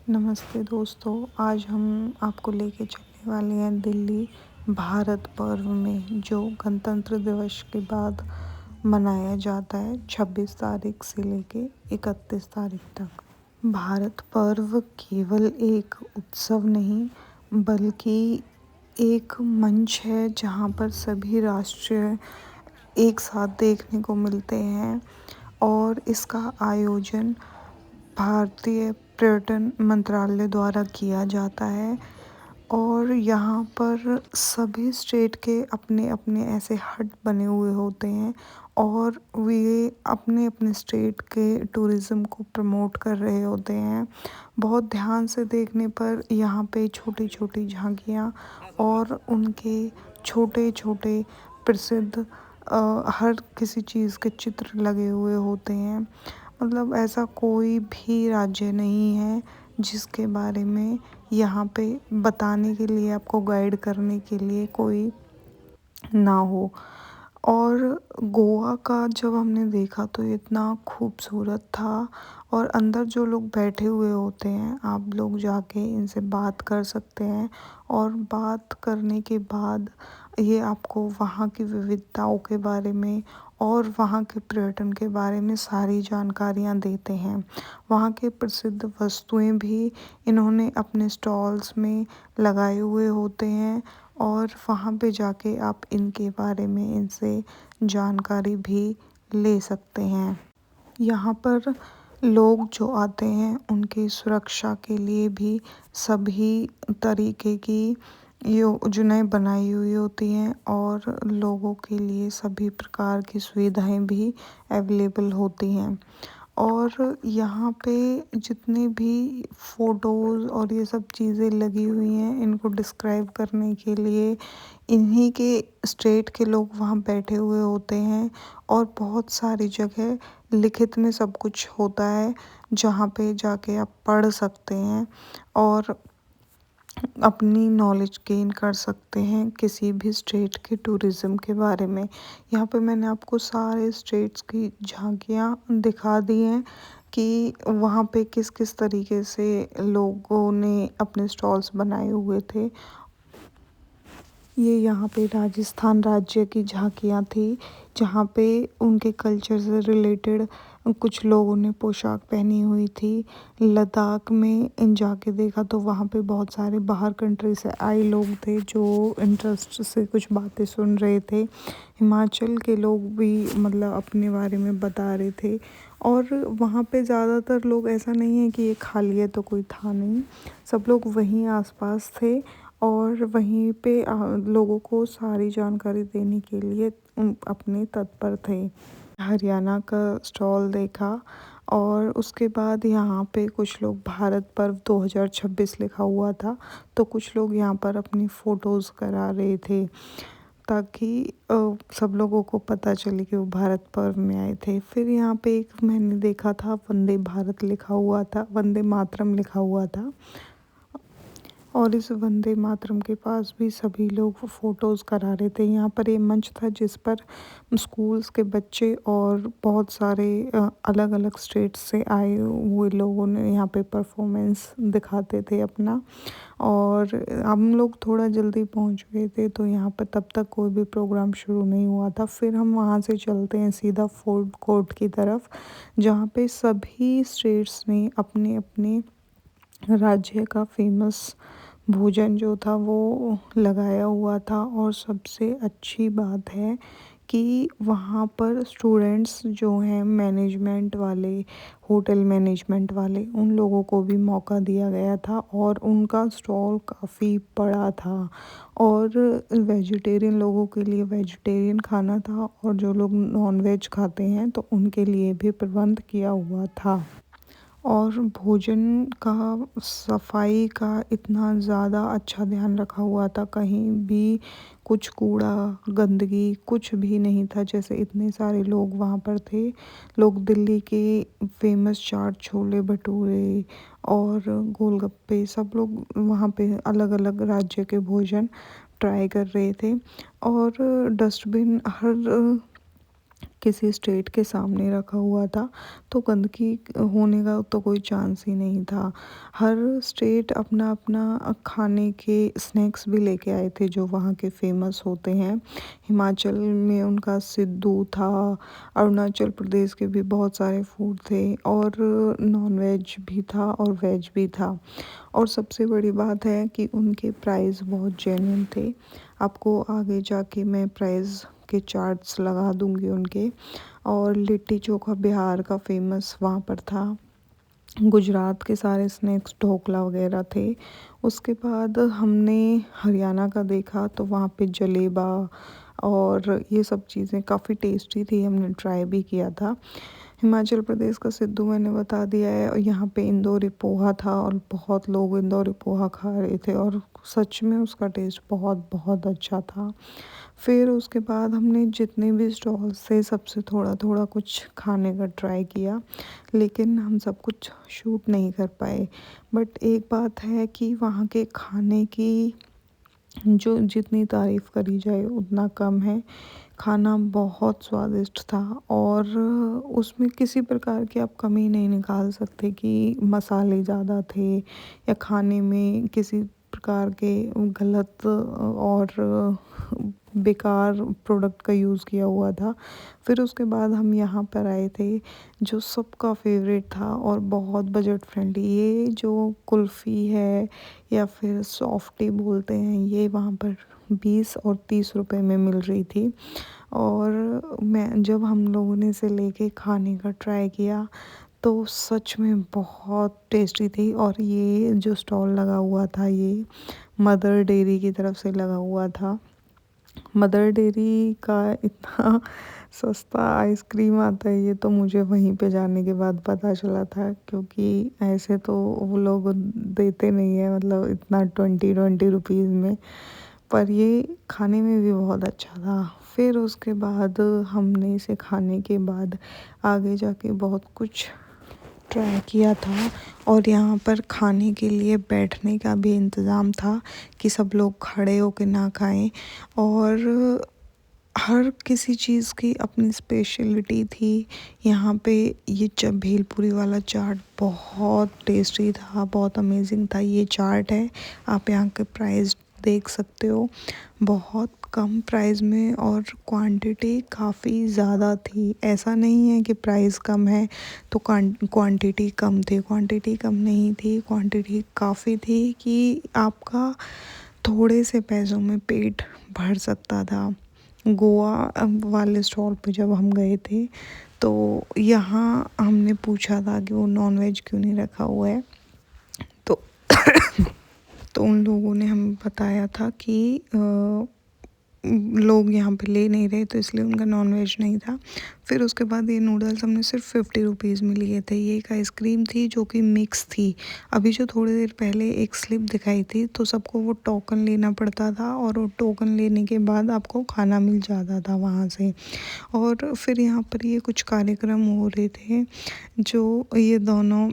नमस्ते दोस्तों, आज हम आपको लेके चलने वाले हैं दिल्ली भारत पर्व में, जो गणतंत्र दिवस के बाद मनाया जाता है 26 तारीख से लेके 31 तारीख तक। भारत पर्व केवल एक उत्सव नहीं बल्कि एक मंच है जहाँ पर सभी राष्ट्र एक साथ देखने को मिलते हैं और इसका आयोजन भारतीय पर्यटन मंत्रालय द्वारा किया जाता है। और यहाँ पर सभी स्टेट के अपने अपने ऐसे हट बने हुए होते हैं और वे अपने अपने स्टेट के टूरिज़्म को प्रमोट कर रहे होते हैं। बहुत ध्यान से देखने पर यहाँ पे छोटी छोटी झांकियाँ और उनके छोटे छोटे प्रसिद्ध हर किसी चीज़ के चित्र लगे हुए होते हैं। मतलब ऐसा कोई भी राज्य नहीं है जिसके बारे में यहाँ पे बताने के लिए, आपको गाइड करने के लिए कोई ना हो। और गोवा का जब हमने देखा तो इतना खूबसूरत था और अंदर जो लोग बैठे हुए होते हैं, आप लोग जाके इनसे बात कर सकते हैं और बात करने के बाद ये आपको वहाँ की विविधताओं के बारे में और वहाँ के पर्यटन के बारे में सारी जानकारियाँ देते हैं। वहाँ के प्रसिद्ध वस्तुएं भी इन्होंने अपने स्टॉल्स में लगाए हुए होते हैं और वहाँ पे जाके आप इनके बारे में इनसे जानकारी भी ले सकते हैं। यहाँ पर लोग जो आते हैं उनकी सुरक्षा के लिए भी सभी तरीके की योजनाएं बनाई हुई होती हैं और लोगों के लिए सभी प्रकार की सुविधाएं भी अवेलेबल होती हैं। और यहाँ पे जितने भी फ़ोटोज़ और ये सब चीज़ें लगी हुई हैं, इनको डिस्क्राइब करने के लिए इन्हीं के स्टेट के लोग वहाँ बैठे हुए होते हैं और बहुत सारी जगह लिखित में सब कुछ होता है जहाँ पे जाके आप पढ़ सकते हैं और अपनी नॉलेज गेन कर सकते हैं किसी भी स्टेट के टूरिज़्म के बारे में। यहाँ पे मैंने आपको सारे स्टेट्स की झांकियाँ दिखा दी हैं कि वहाँ पे किस किस तरीके से लोगों ने अपने स्टॉल्स बनाए हुए थे। ये यहाँ पे राजस्थान राज्य की झांकियाँ थी जहाँ पे उनके कल्चर से रिलेटेड कुछ लोगों ने पोशाक पहनी हुई थी। लद्दाख में जाके देखा तो वहाँ पे बहुत सारे बाहर कंट्री से आए लोग थे जो इंटरेस्ट से कुछ बातें सुन रहे थे। हिमाचल के लोग भी मतलब अपने बारे में बता रहे थे और वहाँ पे ज़्यादातर लोग, ऐसा नहीं है कि ये खाली है तो कोई था नहीं, सब लोग वहीं आसपास थे और वहीं पे लोगों को सारी जानकारी देने के लिए अपने तत्पर थे। हरियाणा का स्टॉल देखा और उसके बाद यहाँ पे कुछ लोग भारत पर्व 2026 लिखा हुआ था तो कुछ लोग यहाँ पर अपनी फ़ोटोज़ करा रहे थे ताकि सब लोगों को पता चले कि वो भारत पर्व में आए थे। फिर यहाँ पे एक मैंने देखा था वंदे भारत लिखा हुआ था, वंदे मातरम लिखा हुआ था और इस वंदे मातरम के पास भी सभी लोग फ़ोटोज़ करा रहे थे। यहाँ पर ये मंच था जिस पर स्कूल्स के बच्चे और बहुत सारे अलग अलग स्टेट्स से आए हुए लोगों ने यहाँ पे परफॉर्मेंस दिखाते थे अपना। और हम लोग थोड़ा जल्दी पहुँच गए थे तो यहाँ पर तब तक कोई भी प्रोग्राम शुरू नहीं हुआ था। फिर हम वहाँ से चलते हैं सीधा फूड कोर्ट की तरफ, जहाँ पे सभी स्टेट्स ने अपने अपने राज्य का फेमस भोजन जो था वो लगाया हुआ था। और सबसे अच्छी बात है कि वहाँ पर स्टूडेंट्स जो हैं मैनेजमेंट वाले, होटल मैनेजमेंट वाले, उन लोगों को भी मौका दिया गया था और उनका स्टॉल काफ़ी बड़ा था। और वेजिटेरियन लोगों के लिए वेजिटेरियन खाना था और जो लोग नॉन वेज खाते हैं तो उनके लिए भी प्रबंध किया हुआ था। और भोजन का, सफाई का इतना ज़्यादा अच्छा ध्यान रखा हुआ था, कहीं भी कुछ कूड़ा गंदगी कुछ भी नहीं था। जैसे इतने सारे लोग वहाँ पर थे, लोग दिल्ली के फेमस चाट छोले भटूरे और गोलगप्पे, सब लोग वहाँ पे अलग अलग राज्य के भोजन ट्राई कर रहे थे। और डस्टबिन हर किसी स्ट्रीट के सामने रखा हुआ था, तो गंदगी होने का तो कोई चांस ही नहीं था। हर स्टेट अपना अपना खाने के स्नैक्स भी लेके आए थे जो वहाँ के फेमस होते हैं। हिमाचल में उनका सिद्धू था, अरुणाचल प्रदेश के भी बहुत सारे फूड थे, और नॉन वेज भी था और वेज भी था। और सबसे बड़ी बात है कि उनके प्राइस बहुत जेन्युइन थे। आपको आगे जाके मैं प्राइस के चार्ट्स लगा दूंगी उनके। और लिट्टी चोखा बिहार का फेमस वहाँ पर था। गुजरात के सारे स्नैक्स ढोकला वगैरह थे। उसके बाद हमने हरियाणा का देखा तो वहाँ पे जलेबा और ये सब चीज़ें काफ़ी टेस्टी थी, हमने ट्राई भी किया था। हिमाचल प्रदेश का सिद्धू मैंने बता दिया है, और यहाँ पे इंदौरी पोहा था और बहुत लोग इंदौरी पोहा खा रहे थे और सच में उसका टेस्ट बहुत बहुत अच्छा था। फिर उसके बाद हमने जितने भी स्टॉल्स थे सबसे थोड़ा थोड़ा कुछ खाने का ट्राई किया, लेकिन हम सब कुछ शूट नहीं कर पाए। बट एक बात है कि वहाँ के खाने की जो जितनी तारीफ़ करी जाए उतना कम है। खाना बहुत स्वादिष्ट था, और उसमें किसी प्रकार की आप कमी नहीं निकाल सकते कि मसाले ज़्यादा थे या खाने में किसी प्रकार के गलत और बेकार प्रोडक्ट का यूज़ किया हुआ था। फिर उसके बाद हम यहाँ पर आए थे जो सबका फेवरेट था और बहुत बजट फ्रेंडली, ये जो कुल्फ़ी है या फिर सॉफ्टी बोलते हैं, ये वहाँ पर 20 और 30 रुपए में मिल रही थी। और मैं जब हम लोगों ने इसे लेके खाने का ट्राई किया तो सच में बहुत टेस्टी थी। और ये जो स्टॉल लगा हुआ था ये मदर डेयरी की तरफ से लगा हुआ था। मदर डेयरी का इतना सस्ता आइसक्रीम आता है ये तो मुझे वहीं पे जाने के बाद पता चला था, क्योंकि ऐसे तो वो लोग देते नहीं है, मतलब इतना 20 रुपीज़ में। पर ये खाने में भी बहुत अच्छा था। फिर उसके बाद हमने इसे खाने के बाद आगे जाके बहुत कुछ ट्राई किया था, और यहाँ पर खाने के लिए बैठने का भी इंतज़ाम था कि सब लोग खड़े होकर ना खाएं। और हर किसी चीज़ की अपनी स्पेशलिटी थी। यहाँ पे ये भेलपुरी वाला चाट बहुत टेस्टी था, बहुत अमेजिंग था। ये चाट है, आप यहाँ के प्राइस देख सकते हो, बहुत कम प्राइस में और क्वांटिटी काफ़ी ज़्यादा थी। ऐसा नहीं है कि प्राइस कम है तो क्वांटिटी कम थी, क्वांटिटी कम नहीं थी, क्वांटिटी काफ़ी थी कि आपका थोड़े से पैसों में पेट भर सकता था। गोवा वाले स्टॉल पे जब हम गए थे तो यहाँ हमने पूछा था कि वो नॉन वेज क्यों नहीं रखा हुआ है, तो तो उन लोगों ने हमें बताया था कि लोग यहाँ पे ले नहीं रहे तो इसलिए उनका नॉन वेज नहीं था। फिर उसके बाद ये नूडल्स हमने सिर्फ 50 रुपीज़ में लिए थे। ये एक आइसक्रीम थी जो कि मिक्स थी। अभी जो थोड़ी देर पहले एक स्लिप दिखाई थी तो सबको वो टोकन लेना पड़ता था, और वो टोकन लेने के बाद आपको खाना मिल जाता था वहाँ से। और फिर यहाँ पर ये कुछ कार्यक्रम हो रहे थे, जो ये दोनों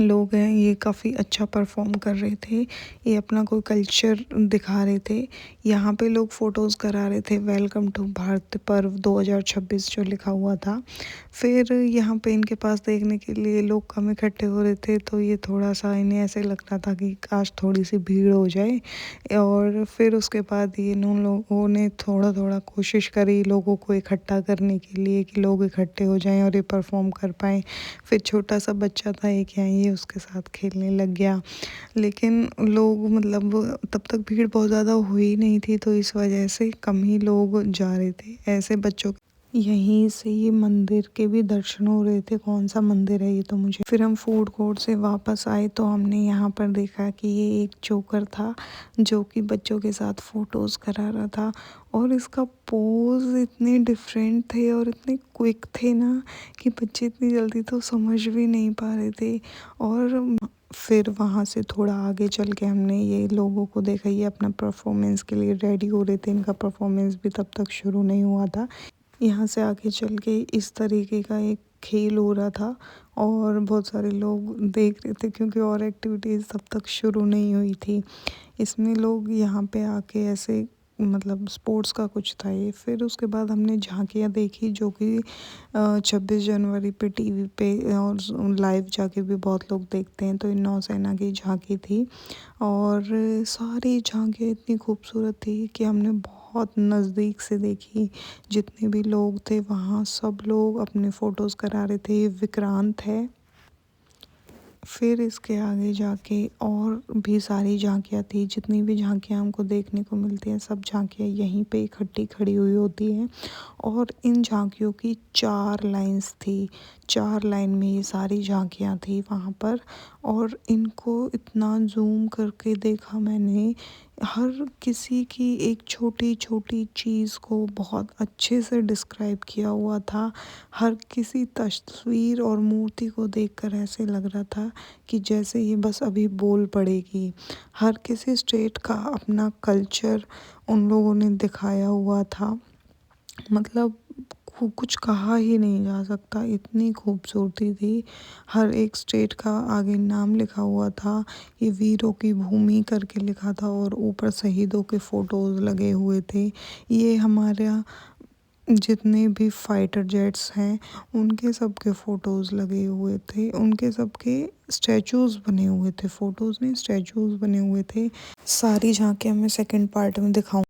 लोग हैं ये काफ़ी अच्छा परफॉर्म कर रहे थे। ये अपना कोई कल्चर दिखा रहे थे। यहाँ पे लोग फ़ोटोज़ करा रहे थे, वेलकम टू भारत पर्व 2026 जो लिखा हुआ था। फिर यहाँ पे इनके पास देखने के लिए लोग कम इकट्ठे हो रहे थे, तो ये थोड़ा सा इन्हें ऐसे लग रहा था कि काश थोड़ी सी भीड़ हो जाए। और फिर उसके बाद ये उन लोगों ने थोड़ा थोड़ा कोशिश करी लोगों को इकट्ठा करने के लिए कि लोग इकट्ठे हो जाएं और ये परफॉर्म कर पाएँ। फिर छोटा सा बच्चा था एक, यहाँ ये उसके साथ खेलने लग गया। लेकिन लोग मतलब तब तक भीड़ बहुत ज़्यादा हुई नहीं थी, तो इस वजह से कम ही लोग जा रहे थे ऐसे बच्चों। यहीं से ये मंदिर के भी दर्शन हो रहे थे। कौन सा मंदिर है ये तो मुझे। फिर हम फूड कोर्ट से वापस आए तो हमने यहाँ पर देखा कि ये एक जोकर था जो कि बच्चों के साथ फ़ोटोज़ करा रहा था, और इसका पोज इतने डिफरेंट थे और इतने क्विक थे ना कि बच्चे इतनी जल्दी तो समझ भी नहीं पा रहे थे। और फिर वहाँ से थोड़ा आगे चल के हमने ये लोगों को देखा, ये अपना परफॉर्मेंस के लिए रेडी हो रहे थे। इनका परफॉर्मेंस भी तब तक शुरू नहीं हुआ था। यहाँ से आगे चल के इस तरीके का एक खेल हो रहा था और बहुत सारे लोग देख रहे थे, क्योंकि और एक्टिविटीज़ तब तक शुरू नहीं हुई थी। इसमें लोग यहाँ पे आके ऐसे मतलब स्पोर्ट्स का कुछ था ये। फिर उसके बाद हमने झांकियाँ देखी जो कि 26 जनवरी पे टीवी पे और लाइव जाके भी बहुत लोग देखते हैं, तो ये नौसेना की झांकी थी। और सारी झांकियाँ इतनी खूबसूरत थी कि हमने बहुत नज़दीक से देखी। जितने भी लोग थे वहाँ सब लोग अपने फ़ोटोज़ करा रहे थे। ये विक्रांत है। फिर इसके आगे जाके और भी सारी झांकियाँ थी। जितनी भी झांकियाँ हमको देखने को मिलती हैं सब झांकियाँ यहीं पे इकट्ठी खड़ी हुई होती हैं। और इन झांकियों की 4 लाइन्स थी। 4 लाइन में ये सारी झांकियाँ थी वहाँ पर। और इनको इतना ज़ूम करके देखा मैंने, हर किसी की एक छोटी छोटी चीज़ को बहुत अच्छे से डिस्क्राइब किया हुआ था। हर किसी तस्वीर और मूर्ति को देखकर ऐसे लग रहा था कि जैसे ये बस अभी बोल पड़ेगी। हर किसी स्टेट का अपना कल्चर उन लोगों ने दिखाया हुआ था। मतलब कुछ कहा ही नहीं जा सकता, इतनी खूबसूरती थी। हर एक स्टेट का आगे नाम लिखा हुआ था। ये वीरों की भूमि करके लिखा था और ऊपर शहीदों के फ़ोटोज़ लगे हुए थे। ये हमारा जितने भी फाइटर जेट्स हैं उनके सब के फ़ोटोज़ लगे हुए थे। उनके सब के स्टैचूज़ बने हुए थे, फ़ोटोज़ नहीं स्टैचूज़ बने हुए थे। सारी झांकियाँ मैं सेकंड पार्ट में दिखाऊँ।